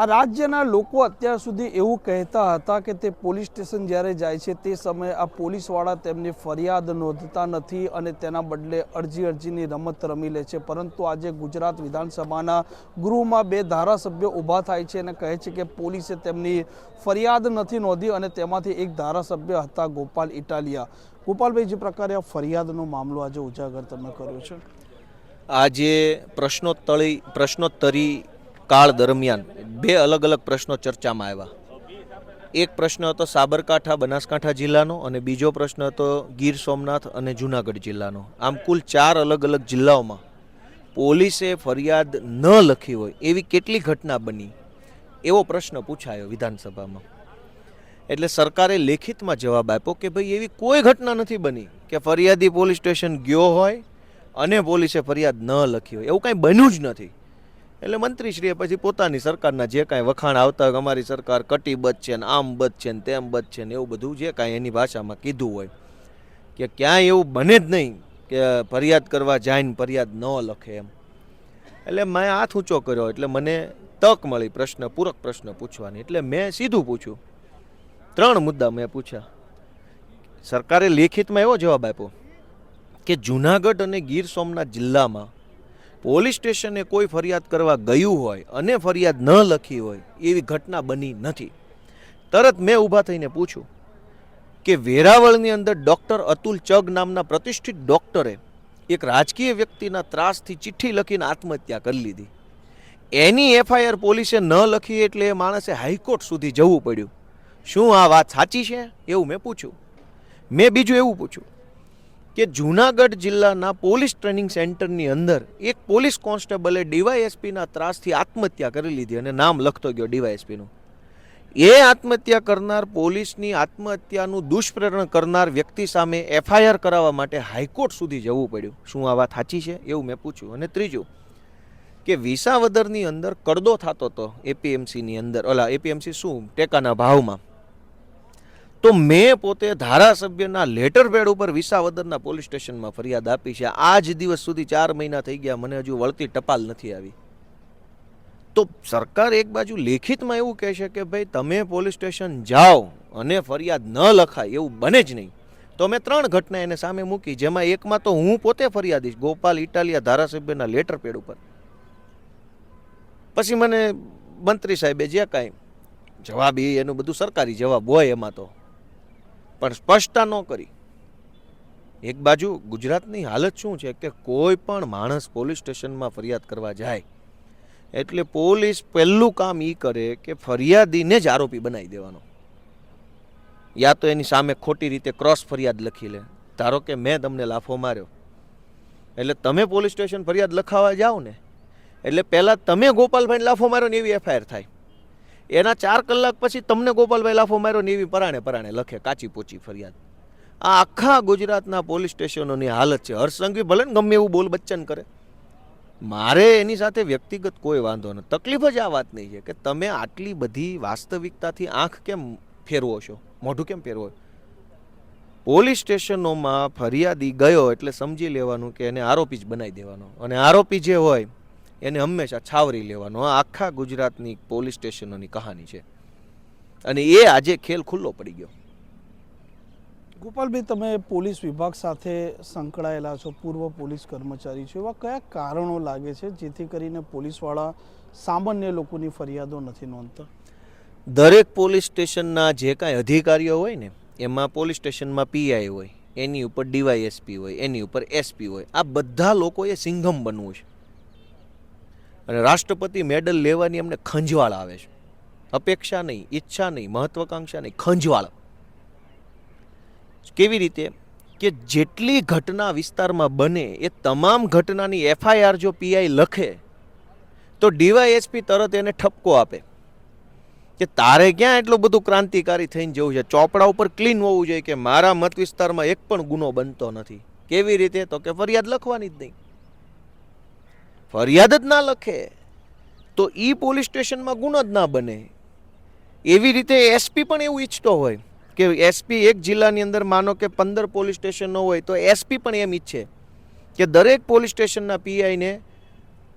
આ રાજ્યના લોકો અત્યાર સુધી એવું કહેતા હતા કે તે પોલીસ સ્ટેશન જ્યારે જાય છે તે સમયે આ પોલીસવાળા તેમની ફરિયાદ નોંધતા નથી અને તેના બદલે અરજીની રમત રમી લે છે। પરંતુ આજે ગુજરાત વિધાનસભાના ગૃહમાં બે ધારાસભ્યો ઊભા થાય છે અને કહે છે કે પોલીસે તેમની ફરિયાદ નથી નોંધી અને તેમાંથી એક ધારાસભ્ય હતા ગોપાલ ઇટાલિયા। ગોપાલભાઈ, જે પ્રકારે આ ફરિયાદનો મામલો આજે ઉજાગર તમે કર્યો છે, આજે પ્રશ્નોત્તરી કાળ દરમિયાન બે અલગ અલગ પ્રશ્નો ચર્ચામાં આવ્યા। એક પ્રશ્ન હતો સાબરકાંઠા બનાસકાંઠા જિલ્લાનો અને બીજો પ્રશ્ન હતો ગીર સોમનાથ અને જૂનાગઢ જિલ્લાનો। આમ કુલ 4 અલગ અલગ જિલ્લાઓમાં પોલીસે ફરિયાદ ન લખી હોય એવી કેટલી ઘટના બની એવો પ્રશ્ન પૂછાયો વિધાનસભામાં। એટલે સરકારે લેખિતમાં જવાબ આપ્યો કે ભાઈ એવી કોઈ ઘટના નથી બની કે ફરિયાદી પોલીસ સ્ટેશન ગયો હોય અને પોલીસે ફરિયાદ ન લખી હોય, એવું કાંઈ બન્યું જ નથી। એટલે મંત્રીશ્રીએ પછી પોતાની સરકારના જે કાંઈ વખાણ આવતા હોય, અમારી સરકાર કટિબદ્ધ છે ને આમ બદ્ધ છે ને તેમ બદ્ધ છે ને એવું બધું જે કાંઈ એની ભાષામાં કીધું હોય કે ક્યાંય એવું બને જ નહીં કે ફરિયાદ કરવા જાય ને ફરિયાદ ન લખે એમ। એટલે મેં હાથ ઊંચો કર્યો એટલે મને તક મળી પૂરક પ્રશ્ન પૂછવાની। એટલે મેં સીધું પૂછ્યું, 3 મુદ્દા મેં પૂછ્યા। સરકારે લેખિતમાં એવો જવાબ આપ્યો કે જૂનાગઢ અને ગીર સોમનાથ જિલ્લામાં પોલીસ સ્ટેશને કોઈ ફરિયાદ કરવા ગયું હોય અને ફરિયાદ ન લખી હોય એવી ઘટના બની નથી। તરત મેં ઊભા થઈને પૂછ્યું કે વેરાવળની અંદર ડૉક્ટર અતુલ ચગ નામના પ્રતિષ્ઠિત ડૉક્ટરે એક રાજકીય વ્યક્તિના ત્રાસથી ચિઠ્ઠી લખીને આત્મહત્યા કરી લીધી, એની એફઆઈઆર પોલીસે ન લખી એટલે એ માણસે હાઈકોર્ટ સુધી જવું પડ્યું। શું આ વાત સાચી છે? એવું મેં પૂછ્યું। મેં બીજું એવું પૂછ્યું કે જૂનાગઢ જિલ્લાના પોલીસ ટ્રેનિંગ સેન્ટરની અંદર એક પોલીસ કોન્સ્ટેબલે ડીવાયએસપીના ત્રાસથી આત્મહત્યા કરી લીધી અને નામ લખતો ગયો ડીવાયએસપીનું। એ આત્મહત્યા કરનાર પોલીસની આત્મહત્યાનું દુષ્પ્રેરણ કરનાર વ્યક્તિ સામે એફઆઈઆર કરાવવા માટે હાઈકોર્ટ સુધી જવું પડ્યું। શું આ વાત સાચી છે? એવું મેં પૂછ્યું। અને ત્રીજું કે વિસાવદરની અંદર કડદો થતો હતો એપીએમસીની અંદર, એપીએમસી શું ટેકાના ભાવમાં, તો મેં પોતે ધારાસભ્યના લેટર પેડ ઉપર વિસાવદરના પોલીસ સ્ટેશનમાં ફરિયાદ આપી છે। આજ દિવસ સુધી 4 મહિના થઈ ગયા, મને હજુ વળતી ટપાલ નથી આવી। તો સરકાર એક બાજુ લેખિતમાં એવું કહે છે કે ભાઈ તમે પોલીસ સ્ટેશન જાઓ અને ફરિયાદ ન લખાય એવું બને જ નહીં। તો મેં 3 ઘટના એને સામે મૂકી, જેમાં એકમાં તો હું પોતે ફરિયાદીશ ગોપાલ ઇટાલિયા ધારાસભ્યના લેટર પેડ ઉપર। પછી મને મંત્રી સાહેબે જે કાંઈ જવાબ એનું બધું સરકારી જવાબ હોય એમાં તો પણ સ્પષ્ટતા ન કરી। એક બાજુ ગુજરાતની હાલત શું છે કે કોઈ પણ માણસ પોલીસ સ્ટેશનમાં ફરિયાદ કરવા જાય એટલે પોલીસ પહેલું કામ એ કરે કે ફરિયાદીને જ આરોપી બનાવી દેવાનો, યા તો એની સામે ખોટી રીતે ક્રોસ ફરિયાદ લખી લે। ધારો કે મેં તમને લાફો માર્યો એટલે તમે પોલીસ સ્ટેશન ફરિયાદ લખાવા જાઓ ને એટલે પહેલાં તમે ગોપાલભાઈને લાફો માર્યો ને એવી એફઆઈઆર થાય, એના 4 કલાક પછી તમને ગોપાલભાઈ લાફો માર્યો ને એવી પરાણે લખે કાચી પોચી ફરિયાદ। આ આખા ગુજરાતના પોલીસ સ્ટેશનોની હાલત છે। હર્ષ સંઘવી ભલે ને ગમે એવું બોલ બચ્ચન કરે, મારે એની સાથે વ્યક્તિગત કોઈ વાંધો નથી। તકલીફ જ આ વાતની છે કે તમે આટલી બધી વાસ્તવિકતાથી આંખ કેમ ફેરવો છો, મોઢું કેમ ફેરવો? પોલીસ સ્ટેશનોમાં ફરિયાદી ગયો એટલે સમજી લેવાનું કે એને આરોપી જ બનાવી દેવાનો અને આરોપી જે હોય એને હંમેશા છાવરી લેવાનો। આ આખા ગુજરાતની પોલીસ સ્ટેશનોની કહાની છે અને એ આજે ખેલ ખુલ્લો પડી ગયો। ગોપાલભાઈ, તમે પોલીસ વિભાગ સાથે સંકળાયેલા છો, પૂર્વ પોલીસ કર્મચારી છો, એવા કયા કારણો લાગે છે જેથી કરીને પોલીસવાળા સામાન્ય લોકોની ફરિયાદો નથી નોંધતા? દરેક પોલીસ સ્ટેશનના જે કાંઈ અધિકારીઓ હોય ને એમાં પોલીસ સ્ટેશનમાં પીઆઈ હોય, એની ઉપર ડીવાયએસપી હોય, એની ઉપર એસપી હોય, આ બધા લોકોએ સિંઘમ બનવું છે અને રાષ્ટ્રપતિ મેડલ લેવાની અમને ખંજવાળ આવે છે। અપેક્ષા નહીં, ઈચ્છા નહીં, મહત્વાકાંક્ષા નહીં, ખંજવાળ। કેવી રીતે કે જેટલી ઘટના વિસ્તારમાં બને એ તમામ ઘટનાની એફઆઈઆર જો પીઆઈ લખે તો ડીવાયએસપી તરત એને ઠપકો આપે કે તારે ક્યાં એટલું બધું ક્રાંતિકારી થઈને જવું છે, ચોપડા ઉપર ક્લીન હોવું જોઈએ કે મારા મત વિસ્તારમાં એક પણ ગુનો બનતો નથી। કેવી રીતે? તો કે ફરિયાદ લખવાની જ નહીં। ફરિયાદ જ ના લખે તો ઈ પોલીસ સ્ટેશનમાં ગુનો જ ના બને। એવી રીતે એસપી પણ એવું ઈચ્છતો હોય કે એસપી એક જિલ્લાની અંદર માનો કે 15 પોલીસ સ્ટેશનો હોય તો એસપી પણ એમ ઈચ્છે કે દરેક પોલીસ સ્ટેશનના પીઆઈને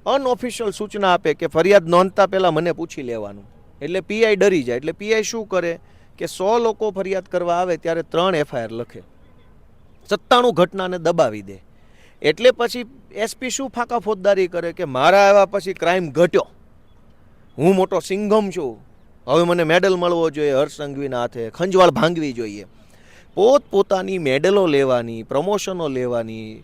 અનઓફિશિયલ સૂચના આપે કે ફરિયાદ નોંધતા પહેલાં મને પૂછી લેવાનું, એટલે પીઆઈ ડરી જાય. એટલે પીઆઈ શું કરે કે 100 લોકો ફરિયાદ કરવા આવે ત્યારે 3 એફઆઈઆર લખે, 97 ઘટનાને દબાવી દે. એટલે પછી એસપી શું ફાંકા ફોજદારી કરે કે મારા આવ્યા પછી ક્રાઇમ ઘટ્યો, હું મોટો સિંઘમ છું, હવે મને મેડલ મળવો જોઈએ, હર્ષ સંઘવીના હાથે ખંજવાળ ભાંગવી જોઈએ. પોતપોતાની મેડલો લેવાની, પ્રમોશનો લેવાની,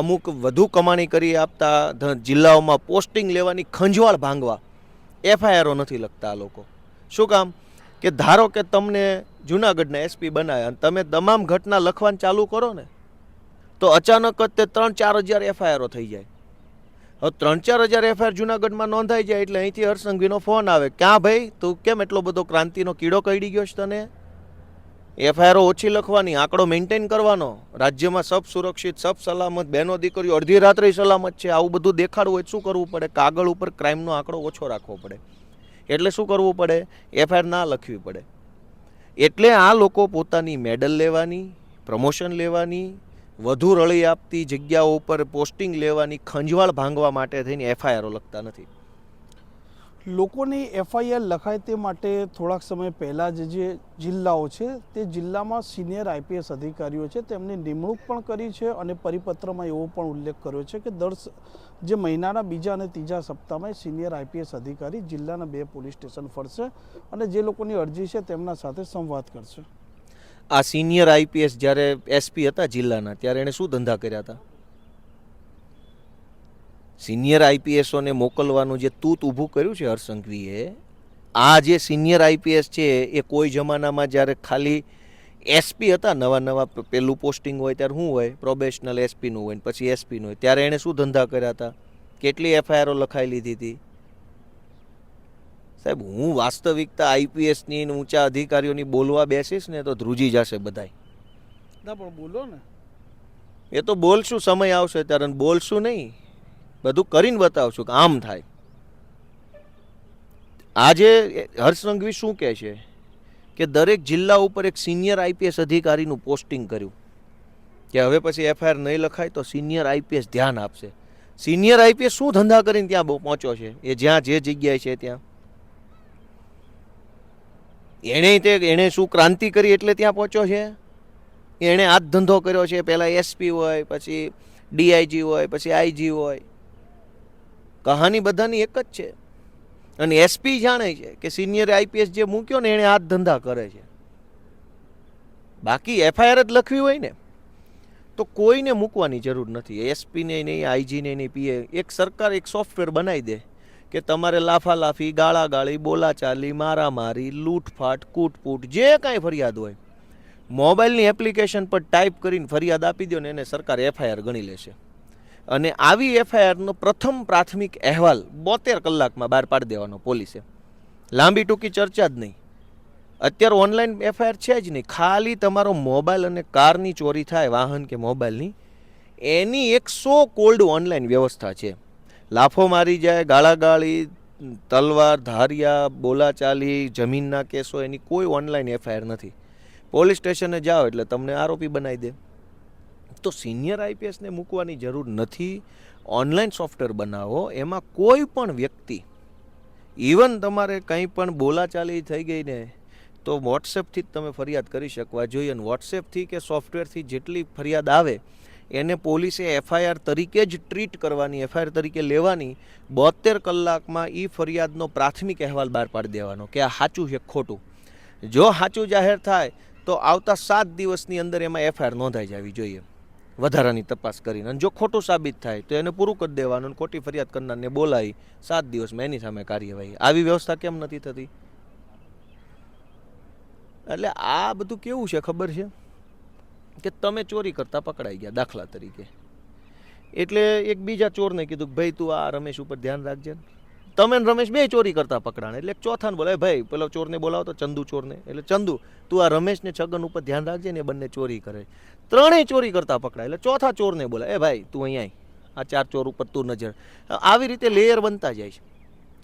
અમુક વધુ કમાણી કરી આપતા જિલ્લાઓમાં પોસ્ટિંગ લેવાની, ખંજવાળ ભાંગવા એફઆઈઆરો નથી લખતા આ લોકો. શું કામ? કે ધારો કે તમને જુનાગઢના એસપી બનાવ્યા અને તમે તમામ ઘટના લખવાનું ચાલુ કરો ને તો અચાનક જ તે 3-4 હજાર એફઆઈઆરો થઈ જાય. હવે 3-4 હજાર એફઆઈઆર જુનાગઢમાં નોંધાઈ જાય એટલે અહીંથી હર્ષ સંઘવીનો ફોન આવે, ક્યાં ભાઈ તું કેમ એટલો બધો ક્રાંતિનો કીડો કઈડી ગયો છે તને? એફઆઈઆરો ઓછી લખવાની, આંકડો મેન્ટેન કરવાનો, રાજ્યમાં સબ સુરક્ષિત, સબ સલામત, બહેનો દીકરીઓ અડધી રાત્રે સલામત છે, આવું બધું દેખાડવું હોય શું કરવું પડે? કાગળ ઉપર ક્રાઇમનો આંકડો ઓછો રાખવો પડે. એટલે શું કરવું પડે? એફઆઈઆર ના લખવી પડે. એટલે આ લોકો પોતાની મેડલ લેવાની, પ્રમોશન લેવાની, વધુ રળી આપતી જગ્યાઓ ઉપર પોસ્ટિંગ લેવાની, ખંજવાળ ભાંગવા માટે થઈને એફઆઈઆરો લખતા નથી. લોકોની એફઆઈઆર લખાય તે માટે થોડાક સમય પહેલાં જે જિલ્લાઓ છે તે જિલ્લામાં સિનિયર આઈપીએસ અધિકારીઓ છે તેમની નિમણૂક પણ કરી છે અને પરિપત્રમાં એવો પણ ઉલ્લેખ કર્યો છે કે જે મહિનાના બીજા અને ત્રીજા સપ્તાહમાં સિનિયર આઈપીએસ અધિકારી જિલ્લાના 2 પોલીસ સ્ટેશન ફરશે અને જે લોકોની અરજી છે તેમના સાથે સંવાદ કરશે. આ સિનિયર આઈપીએસ જ્યારે એસપી હતા જિલ્લાના ત્યારે એણે શું ધંધા કર્યા હતા? સિનિયર આઈપીએસોને મોકલવાનું જે તૂત ઊભું કર્યું છે હર્ષ સંઘવીએ, આ જે સિનિયર આઈપીએસ છે એ કોઈ જમાનામાં જ્યારે ખાલી એસપી હતા, નવા પેલું પોસ્ટિંગ હોય ત્યારે શું હોય, પ્રોબેશનલ એસપીનું હોય પછી એસપીનું હોય, ત્યારે એણે શું ધંધા કર્યા હતા? કેટલી એફઆઈઆરો લખાઈ લીધી હતી? સાહેબ, હું વાસ્તવિકતા આઈપીએસની ઊંચા અધિકારીઓની બોલવા બેસીશ ને તો ધ્રુજી જશે બધાય. ના પણ બોલો ને. એ તો બોલશું, સમય આવશે ત્યારે, બોલશું નહીં, બધું કરીને બતાવશું કે આમ થાય. આજે હર્ષ સંઘવી શું કહે છે કે દરેક જિલ્લા ઉપર એક સિનિયર આઈપીએસ અધિકારીનું પોસ્ટિંગ કર્યું કે હવે પછી એફઆઈઆર નહીં લખાય તો સિનિયર આઈપીએસ ધ્યાન આપશે. સિનિયર આઈપીએસ શું ધંધા કરીને ત્યાં પહોંચ્યો છે? એ જ્યાં જે જગ્યાએ છે ત્યાં એણે શું ક્રાંતિ કરી એટલે ત્યાં પહોંચ્યો છે? એણે આ જ ધંધો કર્યો છે. પહેલાં એસપી હોય, પછી ડીઆઈજી હોય, પછી આઈજી હોય, કહાની બધાની એક જ છે. અને એસપી જાણે છે કે સિનિયર આઈપીએસ જે મૂક્યો ને એણે આ જ ધંધા કરે છે. બાકી એફઆઈઆર જ લખવી હોય ને તો કોઈને મૂકવાની જરૂર નથી. એસપીને નહીં, આઈજીને નહીં, પીએ એક સરકાર એક સોફ્ટવેર બનાવી દે કે તમારે લાફાલાફી, ગાળાગાળી, બોલાચાલી, મારામારી, લૂંટફાટ, કૂટપૂટ જે કાંઈ ફરિયાદ હોય મોબાઈલની એપ્લિકેશન પર ટાઈપ કરીને ફરિયાદ આપી દો ને એને સરકાર એફઆઈઆર ગણી લેશે. અને આવી એફઆઈઆરનો પ્રથમ પ્રાથમિક અહેવાલ 72 કલાકમાં બહાર પાડી દેવાનો પોલીસે. લાંબી ટૂંકી ચર્ચા જ નહીં. અત્યારે ઓનલાઈન એફઆઈઆર છે જ નહીં. ખાલી તમારો મોબાઈલ અને કારની ચોરી થાય, વાહન કે મોબાઈલની, એની 100 કોલ્ડ ઓનલાઈન વ્યવસ્થા છે. લાફો મારી જાય, ગાળાગાળી, તલવાર, ધારિયા, બોલાચાલી, જમીનના કેસો, એની કોઈ ઓનલાઈન એફઆઈઆર નથી. પોલીસ સ્ટેશને જાઓ એટલે તમને આરોપી બનાવી દે. તો સિનિયર આઈપીએસને મૂકવાની જરૂર નથી. ઓનલાઈન સોફ્ટવેર બનાવો, એમાં કોઈ પણ વ્યક્તિ, ઇવન તમારે કંઈ પણ બોલાચાલી થઈ ગઈ ને તો વોટ્સએપથી જ તમે ફરિયાદ કરી શકવા જોઈએ. અને વોટ્સએપથી કે સોફ્ટવેરથી જેટલી ફરિયાદ આવે એને પોલીસે એફઆઈઆર તરીકે જ ટ્રીટ કરવાની, એફઆઈઆર તરીકે લેવાની. 72 કલાકમાં એ ફરિયાદનો પ્રાથમિક અહેવાલ બહાર પાડી દેવાનો કે આ સાચું છે ખોટું. જો સાચું જાહેર થાય તો આવતા 7 દિવસની અંદર એમાં એફઆઈઆર નોંધાઈ જવી જોઈએ વધારાની તપાસ કરીને. અને જો ખોટું સાબિત થાય તો એને પૂરું કરી દેવાનું અને ખોટી ફરિયાદ કરનારને બોલાવી 7 દિવસમાં એની સામે કાર્યવાહી. આવી વ્યવસ્થા કેમ નથી થતી? એટલે આ બધું કેવું છે ખબર છે કે તમે ચોરી કરતા પકડાઈ ગયા દાખલા તરીકે, એટલે એક બીજા ચોરને કીધું કે ભાઈ તું આ રમેશ ઉપર ધ્યાન રાખજે. તમે રમેશ બે ચોરી કરતા પકડાણે એટલે ચોથાને બોલાય, ભાઈ પેલો ચોરને બોલાવો તો ચંદુ ચોરને, એટલે ચંદુ તું આ રમેશને છગન ઉપર ધ્યાન રાખજે ને, એ બંને ચોરી કરે. ત્રણેય ચોરી કરતા પકડાય એટલે ચોથા ચોરને બોલાય, એ ભાઈ તું અહીંયા આ 4 ચોર ઉપર તું નજર. આવી રીતે લેયર બનતા જાય છે.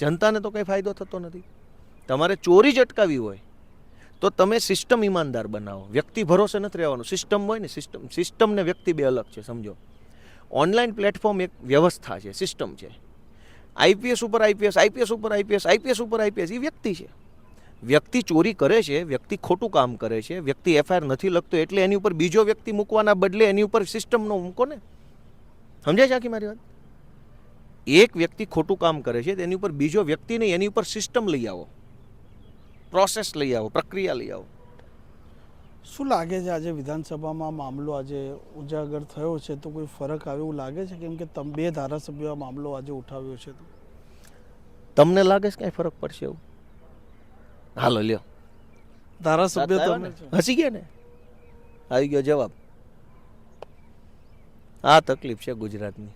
જનતાને તો કંઈ ફાયદો થતો નથી. તમારે ચોરી જ અટકાવી હોય તો તમે સિસ્ટમ ઈમાનદાર બનાવો. વ્યક્તિ ભરોસે નથી રહેવાનું. સિસ્ટમ હોય ને, સિસ્ટમ ને વ્યક્તિ બે અલગ છે, સમજો. ઓનલાઈન પ્લેટફોર્મ એક વ્યવસ્થા છે, સિસ્ટમ છે. આઈપીએસ ઉપર આઈપીએસ, આઈપીએસ ઉપર આઈપીએસ, આઈપીએસ ઉપર આઈપીએસ, એ વ્યક્તિ છે. વ્યક્તિ ચોરી કરે છે, વ્યક્તિ ખોટું કામ કરે છે, વ્યક્તિ એફઆઈઆર નથી લખતો એટલે એની ઉપર બીજો વ્યક્તિ મૂકવાના બદલે એની ઉપર સિસ્ટમનો મૂકો ને. સમજાય છે આખી મારી વાત? એક વ્યક્તિ ખોટું કામ કરે છે તેની ઉપર બીજો વ્યક્તિ નહીં, એની ઉપર સિસ્ટમ લઈ આવો, પ્રોસેસ લઈ આવો, પ્રક્રિયા લઈ આવો. શું લાગે છે આજે વિધાનસભામાં મામલો આજે ઉજાગર થયો છે તો કોઈ ફરક આવે એવું લાગે છે? કેમ કે તમે 2 ધારાસભ્યો આ મામલો આજે ઉઠાવ્યો છે. તો તમને લાગે છે કાંઈ ફરક પડશે એવું? હાલો લ્યો, ધારાસભ્ય તમે છો. હસી ગયા ને, આવી ગયો જવાબ. આ તકલીફ છે ગુજરાતની,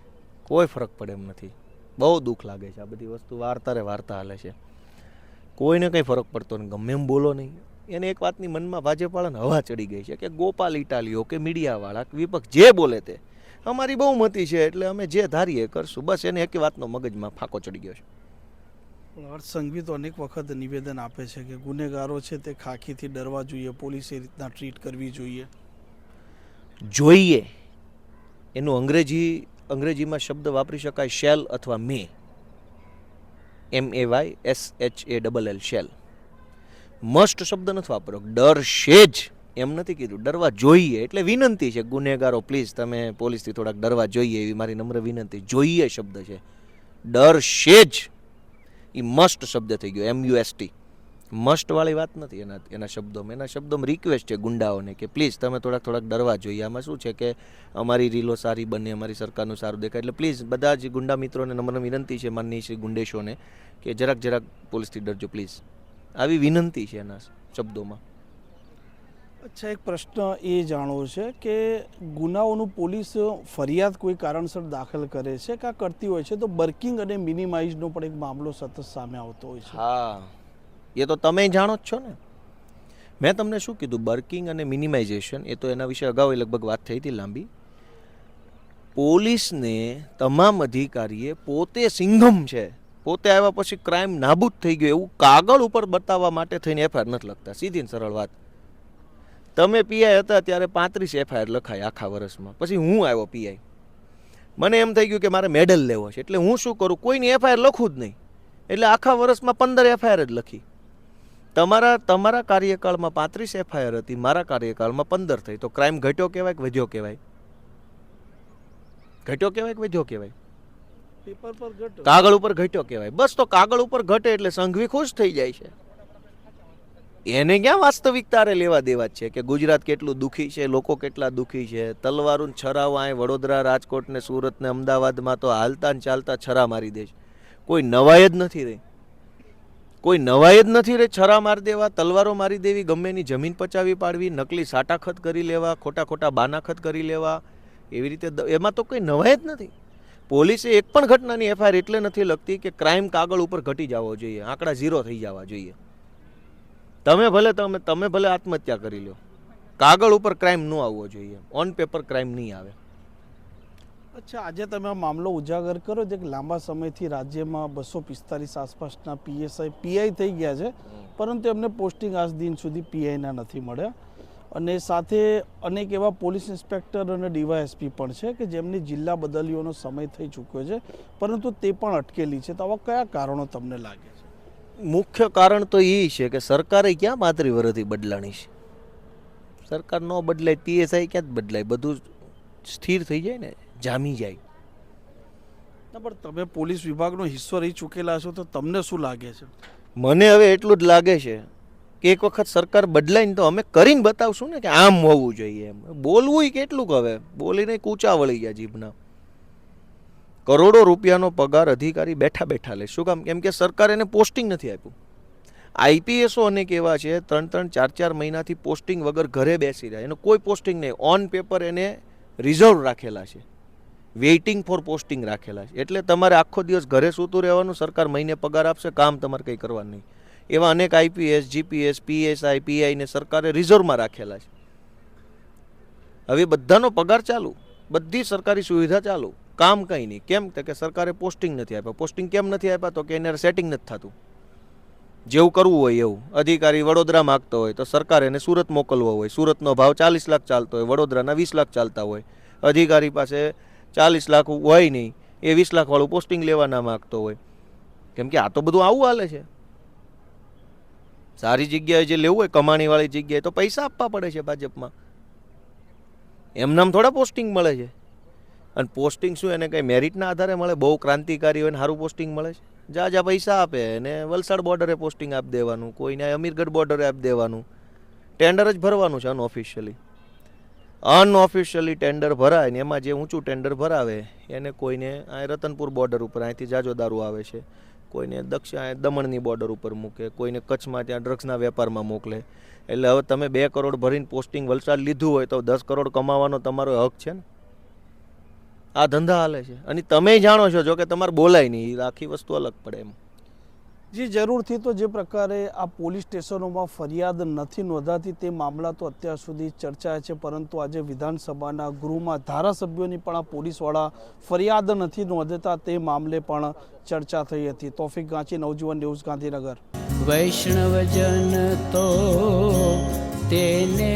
કોઈ ફરક પડે એમ નથી. બહુ દુઃખ લાગે છે. આ બધી વસ્તુ વાર્તા રે વાર્તા હાલે છે, કોઈને કંઈ ફરક પડતો નહીં. ગમે એમ બોલો નહીં. એને એક વાતની મનમાં ભાજપવાળાને હવા ચડી ગઈ છે કે ગોપાલ ઇટાલીઓ કે મીડિયાવાળા કે વિપક્ષ જે બોલે તે અમારી બહુમતી છે એટલે અમે જે ધારીએ કરશું. બસ એને એક વાતનો મગજમાં ફાંકો ચડી ગયો છે. હર્ષ સંઘવી તો અનેક વખત નિવેદન આપે છે કે ગુનેગારો છે તે ખાખીથી ડરવા જોઈએ, પોલીસે એ રીતના ટ્રીટ કરવી જોઈએ. જોઈએ એનું અંગ્રેજીમાં શબ્દ વાપરી શકાય શેલ અથવા મે, MAYSHALL, શેલ. મસ્ટ શબ્દ નથી વાપરો. ડરશે જ એમ નથી કીધું, ડરવા જોઈએ. એટલે વિનંતી છે ગુનેગારો પ્લીઝ તમે પોલીસથી થોડાક ડરવા જોઈએ એવી મારી નમ્ર વિનંતી. જોઈએ શબ્દ છે, ડરશે જ એ મસ્ટ શબ્દ થઈ ગયો, MUST. મસ્ટવાળી વાત નથી એના શબ્દોમાં રિક્વેસ્ટ છે ગુંડાઓને કે પ્લીઝ તમે થોડાક ડરવા જોઈએ. આમાં શું છે કે અમારી રીલો સારી બને, અમારી સરકારનું સારું દેખાય, એટલે પ્લીઝ બધા જ ગુંડા મિત્રોને નમ્ર વિનંતી છે, માનનીય શ્રી ગુંડેશોને, કે જરાક પોલીસથી ડરજો પ્લીઝ. આવી વિનંતી છે એના શબ્દોમાં. અચ્છા, એક પ્રશ્ન એ જાણવો છે કે ગુનાઓનું પોલીસ ફરિયાદ કોઈ કારણસર દાખલ કરે છે કે કરતી હોય છે તો બર્કિંગ અને મિનિમાઇઝનો પણ એક મામલો સતત સામે આવતો હોય છે. હા, એ તો તમે જાણો જ છો ને. મેં તમને શું કીધું, બર્કિંગ અને મિનિમાઇઝેશન, એ તો એના વિશે અગાઉ લગભગ વાત થઈ હતી લાંબી. પોલીસને તમામ અધિકારીએ પોતે સિંઘમ છે, પોતે આવ્યા પછી ક્રાઇમ નાબૂદ થઈ ગયો એવું કાગળ ઉપર બતાવવા માટે થઈને એફઆઈઆર નથી લખતા. સીધી સરળ વાત. તમે પીઆઈ હતા ત્યારે 35 એફઆઈઆર લખાય આખા વર્ષમાં. પછી હું આવ્યો પીઆઈ, મને એમ થઈ ગયું કે મારે મેડલ લેવો છે, એટલે હું શું કરું, કોઈની એફઆઈઆર લખું જ નહીં. એટલે આખા વર્ષમાં 15 એફઆઈઆર જ લખી. તમારા કાર્યકાળમાં 35 એફઆઈઆર હતી, મારા કાર્યકાળમાં 15 થઈ. તો ક્રાઇમ ઘટ્યો કહેવાય કે વધ્યો કહેવાય? ઘટ્યો કહેવાય કે વધ્યો કહેવાય? પેપર પર ઘટો, કાગળ ઉપર ઘટ્યો કહેવાય. બસ, તો કાગળ ઉપર ઘટે એટલે સંઘવી ખુશ થઈ જાય છે. એને ક્યાં વાસ્તવિકતા લેવા દેવા છે કે ગુજરાત કેટલું દુઃખી છે, લોકો કેટલા દુઃખી છે. તલવારું છરાઓ અહીં વડોદરા, રાજકોટ ને સુરત ને અમદાવાદમાં તો હાલતા ને ચાલતા છરા મારી દે છે. કોઈ નવાઈ જ નથી રહી, કોઈ નવાઈ જ નથી રહી. છરા મારી દેવા, તલવારો મારી દેવી, ગમે એની જમીન પચાવી પાડવી, નકલી સાટાખત કરી લેવા, ખોટા બાનાખત કરી લેવા, એવી રીતે એમાં તો કોઈ નવાઈ જ નથી. પોલીસે એક પણ ઘટનાની એફઆઈઆર એટલે નથી લખતી કે ક્રાઇમ કાગળ ઉપર ઘટી જવો જોઈએ, આંકડા 0 થઈ જવા જોઈએ. તમે ભલે આત્મહત્યા કરી લો, કાગળ ઉપર ક્રાઇમ ન આવવો જોઈએ, ઓન પેપર ક્રાઇમ નહીં આવે. અચ્છા, આજે તમે આ મામલો ઉજાગર કરો તો એક લાંબા સમયથી રાજ્યમાં 245 આસપાસના પીઆઈ થઈ ગયા છે, પરંતુ એમને પોસ્ટિંગ આજ દિન સુધી પીઆઈના નથી મળ્યા. અને સાથે અનેક એવા પોલીસ ઇન્સ્પેક્ટર અને ડીવાયએસપી પણ છે કે જેમની જિલ્લા બદલીઓનો સમય થઈ ચૂક્યો છે, પરંતુ તે પણ અટકેલી છે. તો આવા કયા કારણો તમને લાગે છે? મુખ્ય કારણ તો એ છે કે સરકારે ક્યાં 35 વર્ષથી બદલાણી છે. સરકાર ન બદલાય, પીએસઆઈ ક્યાં જ બદલાય, બધું સ્થિર થઈ જાય ને, જામી જાય. પણ તમે પોલીસ વિભાગનો હિસ્સો રહી ચૂકેલા છો તો તમને શું લાગે છે? મને હવે એટલું જ લાગે છે કે એક વખત સરકાર બદલાય ને તો અમે કરીને બતાવશું ને કે આમ હોવું જોઈએ. એમ બોલવું કેટલું હવે બોલીને કૂચા વળી ગયા જીભના. કરોડો રૂપિયાનો પગાર અધિકારી બેઠા લે. શું કામ? કેમ કે સરકારે એને પોસ્ટિંગ નથી આપ્યું. આઈપીએસઓ અનેક એવા છે 3-3, 4-4 મહિનાથી પોસ્ટિંગ વગર ઘરે બેસી રહ્યા, એનો કોઈ પોસ્ટિંગ નહીં. ઓન પેપર એને રિઝર્વ રાખેલા છે, વેઇટિંગ ફોર પોસ્ટિંગ રાખેલા છે. એટલે તમારે આખો દિવસ ઘરે સૂતું રહેવાનું, સરકાર મહિને પગાર આપશે, કામ તમારે કંઈ કરવાનું નહીં. એવા અનેક આઈપીએસ, જીપીએસ, પીએસઆઈ, પીઆઈને સરકારે રિઝર્વમાં રાખેલા છે. હવે બધાનો પગાર ચાલુ, બધી સરકારી સુવિધા ચાલુ, કામ કંઈ નહીં. કેમ? કે સરકારે પોસ્ટિંગ નથી આપ્યા. પોસ્ટિંગ કેમ નથી આપ્યા? તો કે એને સેટિંગ નથી થતું. જેવું કરવું હોય એવું. અધિકારી વડોદરા માગતો હોય તો સરકારે એને સુરત મોકલવો હોય, સુરતનો ભાવ 40 લાખ ચાલતો હોય, વડોદરાના 20 લાખ ચાલતા હોય. અધિકારી પાસે 40 લાખ હોય નહીં, એ 20 લાખ વાળું પોસ્ટિંગ લેવા ના માગતો હોય. કેમ કે આ તો બધું આવું હાલે છે. સારી જગ્યાએ જે લેવું હોય કમાણીવાળી જગ્યાએ તો પૈસા આપવા પડે છે ભાજપમાં. એમનામ થોડા પોસ્ટિંગ મળે છે. અને પોસ્ટિંગ શું એને કંઈ મેરિટના આધારે મળે? બહુ ક્રાંતિકારી હોય ને સારું પોસ્ટિંગ મળે છે? જ્યાં પૈસા આપે એને વલસાડ બોર્ડરે પોસ્ટિંગ આપી દેવાનું, કોઈને અમીરગઢ બોર્ડરે આપી દેવાનું. ટેન્ડર જ ભરવાનું છે અનઓફિશિયલી ટેન્ડર ભરાય ને એમાં જે ઊંચું ટેન્ડર ભરાવે એને કોઈને આ રતનપુર બોર્ડર ઉપર અહીંથી જાજો દારૂ આવે છે, કોઈને દમણની બોર્ડર ઉપર મૂકે, કોઈને કચ્છમાં ત્યાં ડ્રગ્સના વેપારમાં મોકલે. એટલે હવે તમે 2 કરોડ ભરીને પોસ્ટિંગ વલસાડ લીધું હોય તો 10 કરોડ કમાવાનો તમારો હક છે ને. આ ધંધા હાલે છે અને તમે જાણો છો, જો કે તમારે બોલાય નહીં, આખી વસ્તુ અલગ પડે એમ. જી જરૂરથી. તો જે પ્રકારે આ પોલીસ સ્ટેશનોમાં ફરિયાદ નથી નોંધાતી તે મામલા તો અત્યાર સુધી ચર્ચાય છે, પરંતુ આજે વિધાનસભાના ગૃહમાં ધારાસભ્યોની પણ આ પોલીસવાળા ફરિયાદ નથી નોંધતા તે મામલે પણ ચર્ચા થઈ હતી. તોફિક ગાંચી, નવજીવન ન્યૂઝ, ગાંધીનગર. વૈષ્ણવજન તો તેને